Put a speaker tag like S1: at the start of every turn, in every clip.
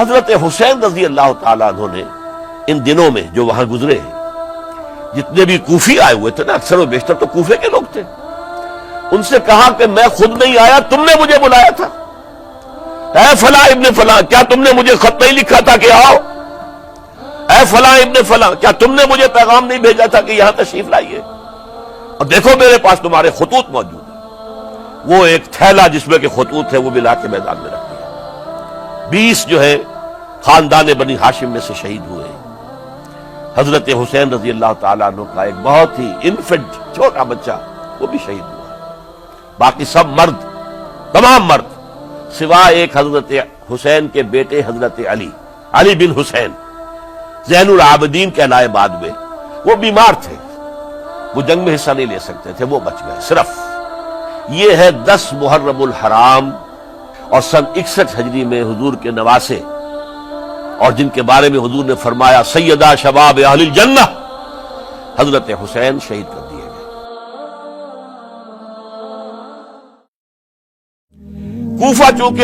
S1: حضرت حسین رضی اللہ تعالیٰ عنہ نے ان دنوں میں جو وہاں گزرے ہیں، جتنے بھی کوفی آئے ہوئے تھے نا، اکثر و بیشتر تو کوفے کے لوگ تھے، ان سے کہا کہ میں خود نہیں آیا، تم نے مجھے بلایا تھا، اے فلاں ابن فلاں کیا تم نے مجھے خط نہیں لکھا تھا کہ آؤ؟ اے فلاں ابن فلاں کیا تم نے مجھے پیغام نہیں بھیجا تھا کہ یہاں تشریف لائیے؟ اور دیکھو میرے پاس تمہارے خطوط موجود ہیں۔ وہ ایک تھیلا جس میں کہ خطوط ہے وہ بھی لا کے میدان میں رکھ دیا۔ 20 جو ہے خاندان بنی ہاشم میں سے شہید ہوئے ہیں۔ حضرت حسین رضی اللہ تعالیٰ عنہ کا ایک بہت ہی انفنٹ چھوٹا بچہ وہ بھی شہید ہوا، باقی سب مرد، تمام مرد سوائے ایک حضرت حسین کے بیٹے حضرت علی بن حسین زین العابدین کہلائے بعد میں، وہ بیمار تھے، وہ جنگ میں حصہ نہیں لے سکتے تھے، وہ بچ گئے۔ صرف یہ ہے 10 محرم الحرام اور سن 61 ہجری میں حضور کے نواسے، اور جن کے بارے میں حضور نے فرمایا سیدہ شباب اہل الجنہ، حضرت حسین شہید کر دیے گئے۔ کوفہ چونکہ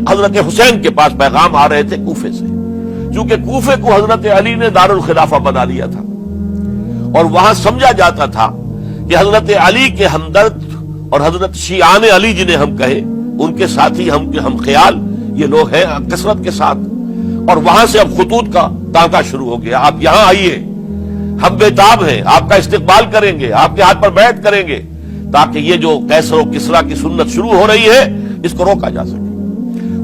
S1: حضرت حسین کے پاس پیغام آ رہے تھے کوفے سے، چونکہ کوفے کو حضرت علی نے دار الخلافہ بنا لیا تھا، اور وہاں سمجھا جاتا تھا کہ حضرت علی کے ہمدرد اور حضرت شیعان علی جنہیں ہم کہے، ان کے ساتھی ہم خیال یہ لوگ ہیں کثرت کے ساتھ، اور وہاں سے اب خطوط کا تانکا شروع ہو گیا، آپ یہاں آئیے، ہم بےتاب ہیں، آپ کا استقبال کریں گے، آپ کے ہاتھ پر بیعت کریں گے، تاکہ یہ جو کیسر و کسریٰ کی سنت شروع ہو رہی ہے اس کو روکا جا سکے۔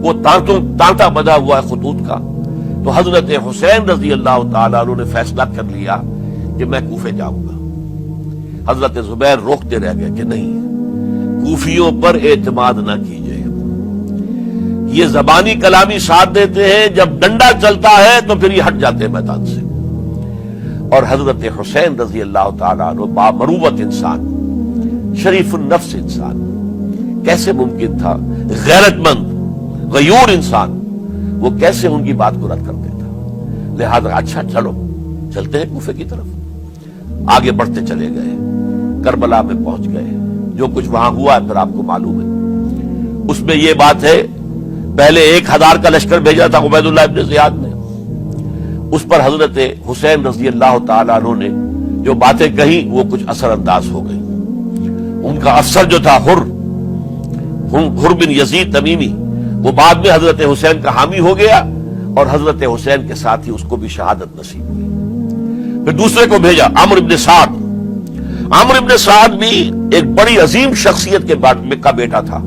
S1: وہ تانتا بنا ہوا ہے خطوط کا۔ تو حضرت حسین رضی اللہ تعالیٰ عنہ نے فیصلہ کر لیا کہ میں کوفے جاؤں گا۔ حضرت زبیر روکتے رہ گئے کہ نہیں، کوفیوں پر اعتماد نہ کیجیے، یہ زبانی کلامی ساتھ دیتے ہیں، جب ڈنڈا چلتا ہے تو پھر یہ ہٹ جاتے ہیں میدان سے۔ اور حضرت حسین رضی اللہ تعالیٰ عنہ بامروت انسان، شریف النفس انسان، کیسے ممکن تھا غیرت مند غیور انسان وہ کیسے ان کی بات کو رد کر دیتا؟ لہذا اچھا چلو چلتے ہیں کوفے کی طرف۔ آگے بڑھتے چلے گئے، کربلا میں پہنچ گئے، جو کچھ وہاں ہوا ہے پھر آپ کو معلوم ہے۔ اس میں یہ بات ہے، پہلے 1000 کا لشکر بھیجا تھا عبید اللہ ابن زیاد نے، اس پر حضرت حسین رضی اللہ تعالیٰ عنہ نے جو باتیں کہیں وہ کچھ اثر انداز ہو گئی۔ ان کا افسر جو تھا حر بن یزید تمیمی، وہ بعد میں حضرت حسین کا حامی ہو گیا، اور حضرت حسین کے ساتھ ہی اس کو بھی شہادت نصیب ہوئی۔ پھر دوسرے کو بھیجا عمرو بن سعد۔ عمرو بن سعد بھی ایک بڑی عظیم شخصیت کا بیٹا تھا،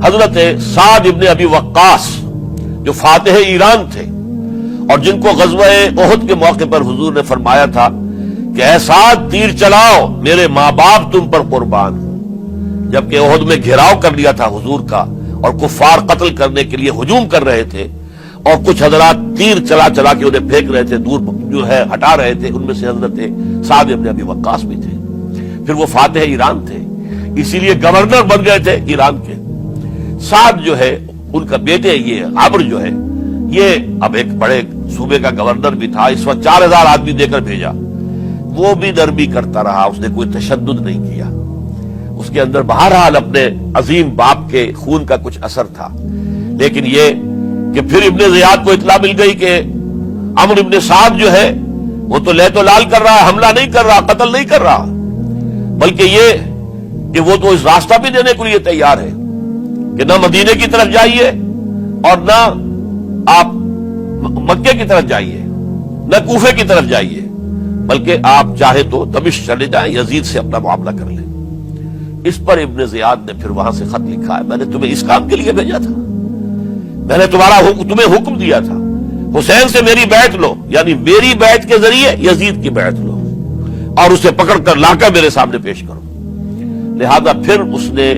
S1: حضرت سعد ابن ابی وقاص جو فاتح ایران تھے، اور جن کو غزوہ احد کے موقع پر حضور نے فرمایا تھا کہ اے سعد تیر چلاؤ، میرے ماں باپ تم پر قربان ہوں۔ جبکہ احد میں گھیراؤ کر لیا تھا حضور کا، اور کفار قتل کرنے کے لیے ہجوم کر رہے تھے، اور کچھ حضرات تیر چلا چلا کے انہیں پھینک رہے تھے، دور جو ہے ہٹا رہے تھے، ان میں سے حضرت سعد ابن ابی وقاص بھی تھے۔ پھر وہ فاتح ایران تھے، اسی لیے گورنر بن گئے تھے ایران کے۔ سعد جو ہے ان کا بیٹے، یہ عمرو جو ہے، یہ اب ایک بڑے صوبے کا گورنر بھی تھا، اس وقت 4000 آدمی دے کر بھیجا۔ وہ بھی نرمی کرتا رہا، اس نے کوئی تشدد نہیں کیا، اس کے اندر بہرحال اپنے عظیم باپ کے خون کا کچھ اثر تھا۔ لیکن یہ کہ پھر ابن زیاد کو اطلاع مل گئی کہ عمرو ابن سعد جو ہے وہ تو لے تو لال کر رہا ہے، حملہ نہیں کر رہا، قتل نہیں کر رہا، بلکہ یہ کہ وہ تو اس راستہ بھی دینے کے لیے تیار ہے کہ نہ مدینے کی طرف جائیے اور نہ آپ مکے کی طرف جائیے، نہ کوفے کی طرف جائیے، بلکہ آپ چاہے تو دمشق چلے جائیں، یزید سے اپنا معاملہ کر لیں۔ اس پر ابن زیاد نے پھر وہاں سے خط لکھا ہے، میں نے تمہیں اس کام کے لیے بھیجا تھا، میں نے تمہیں حکم دیا تھا حسین سے میری بیعت لو، یعنی میری بیعت کے ذریعے یزید کی بیعت لو، اور اسے پکڑ کر لا کر میرے سامنے پیش کرو۔ لہذا پھر اس نے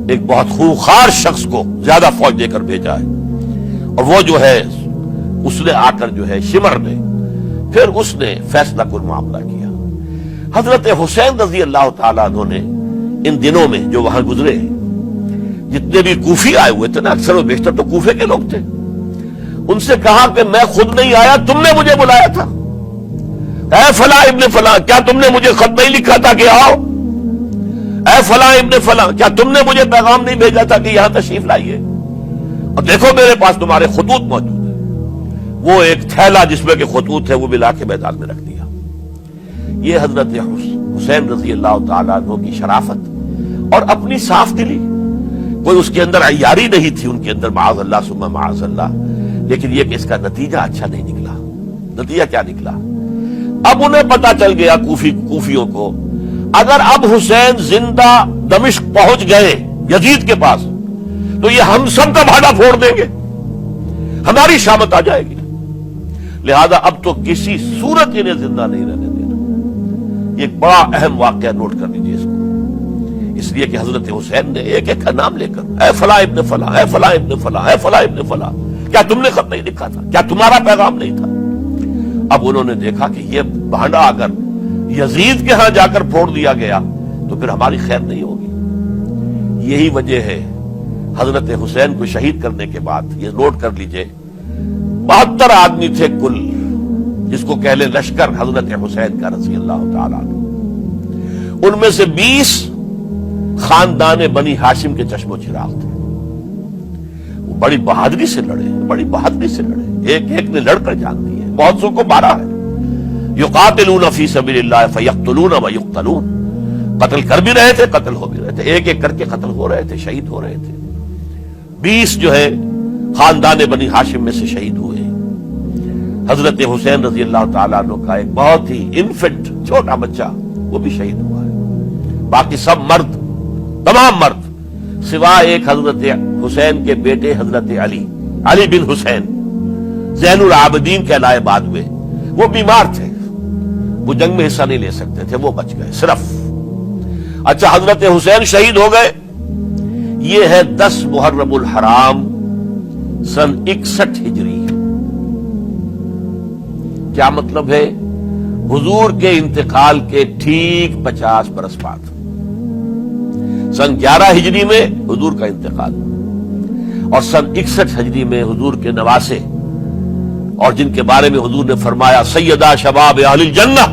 S1: ایک بہت خوخار شخص کو زیادہ فوج دے کر بھیجا ہے، اور وہ جو ہے اس نے آ کر جو ہے شمر نے پھر اس نے فیصلہ کن معاملہ کیا۔ حضرت حسین رضی اللہ تعالیٰ عنہ نے ان دنوں میں جو وہاں گزرے ہیں، جتنے بھی کوفی آئے ہوئے تھے نا، اکثر و بیشتر تو کوفے کے لوگ تھے، ان سے کہا کہ میں خود نہیں آیا، تم نے مجھے بلایا تھا، اے فلاں ابن فلاں کیا تم نے مجھے خط نہیں لکھا تھا کہ آؤ؟ اے فلاں ابن فلاں کیا تم نے مجھے پیغام نہیں بھیجا تھا کہ یہاں تشریف لائیے؟ اور دیکھو میرے پاس تمہارے خطوط موجود ہیں. وہ ایک تھیلا جس میں کہ خطوط تھے وہ بھی لا کے میدان میں رکھ دیا. یہ حضرت حسین رضی اللہ تعالیٰ عنہ کی شرافت اور اپنی صاف دلی. کوئی اس کے اندر عیاری نہیں تھی ان کے اندر، معاذ اللہ ثم معاذ اللہ. لیکن یہ کہ اس کا نتیجہ اچھا نہیں نکلا. نتیجہ کیا نکلا؟ اب انہیں پتا چل گیا کوفیوں کو، اگر اب حسین زندہ دمشق پہنچ گئے یزید کے پاس تو یہ ہم سب کا بھاڑا پھوڑ دیں گے، ہماری شامت آ جائے گی. لہذا اب تو کسی صورت انہیں زندہ نہیں رہنے دینا. یہ ایک بڑا اہم واقعہ نوٹ کر لیجیے اس کو. اس لیے کہ حضرت حسین نے ایک ایک کا نام لے کر، اے فلاں ابن فلاں، اے فلاں ابن فلاں، اے فلاں ابن فلاں، کیا تم نے خط نہیں لکھا تھا؟ کیا تمہارا پیغام نہیں تھا؟ اب انہوں نے دیکھا کہ یہ بھانڈا اگر یزید کے ہاں جا کر پھوڑ دیا گیا تو پھر ہماری خیر نہیں ہوگی. یہی وجہ ہے حضرت حسین کو شہید کرنے کے بعد، یہ نوٹ کر لیجئے، 72 آدمی تھے کل، جس کو کہہ لیں لشکر حضرت حسین کا رضی اللہ تعالیٰ عنہ. ان میں سے 20 خاندان بنی ہاشم کے چشم و چراغ تھے. وہ بڑی بہادری سے لڑے، بڑی بہادری سے لڑے، ایک ایک نے لڑ کر جان دی ہے. بہت سو کو مارا ہے. یقاتلون فی سبیل اللہ فیقتلون ویقتلون. قتل کر بھی رہے تھے، قتل ہو بھی رہے تھے، ایک ایک کر کے قتل ہو رہے تھے، شہید ہو رہے تھے. 20 جو ہے خاندان بنی ہاشم میں سے شہید ہوئے. حضرت حسین رضی اللہ تعالیٰ عنہ کا ایک بہت ہی انفنٹ چھوٹا بچہ وہ بھی شہید ہوا ہے. باقی سب مرد، تمام مرد، سوائے ایک حضرت حسین کے بیٹے حضرت علی بن حسین زین العابدین کہلائے بعد میں. وہ بیمار تھے، وہ جنگ میں حصہ نہیں لے سکتے تھے، وہ بچ گئے صرف. اچھا، حضرت حسین شہید ہو گئے. یہ ہے 10 محرم الحرام سن 61 ہجری. کیا مطلب ہے؟ حضور کے انتقال کے ٹھیک 50 برس بعد، سن 11 ہجری میں حضور کا انتقال، اور سن 61 ہجری میں حضور کے نواسے اور جن کے بارے میں حضور نے فرمایا سیدہ شباب اہل الجنہ،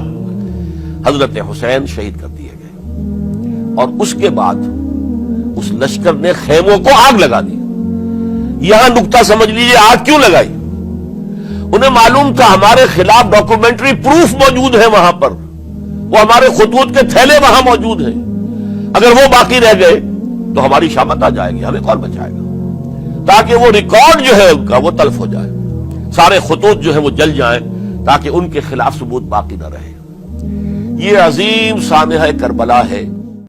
S1: حضرت حسین شہید کر دیے گئے. اور اس کے بعد اس لشکر نے خیموں کو آگ لگا دی. یہاں نقطہ سمجھ لیجیے، آگ کیوں لگائی؟ انہیں معلوم تھا ہمارے خلاف ڈاکومنٹری پروف موجود ہے وہاں پر، وہ ہمارے خطوط کے تھیلے وہاں موجود ہیں. اگر وہ باقی رہ گئے تو ہماری شامت آ جائے گی، ہمیں کون بچائے گا؟ تاکہ وہ ریکارڈ جو ہے ان کا وہ تلف ہو جائے، سارے خطوط جو ہے وہ جل جائیں، تاکہ ان کے خلاف ثبوت باقی نہ رہے. یہ عظیم سانحہ کربلا ہے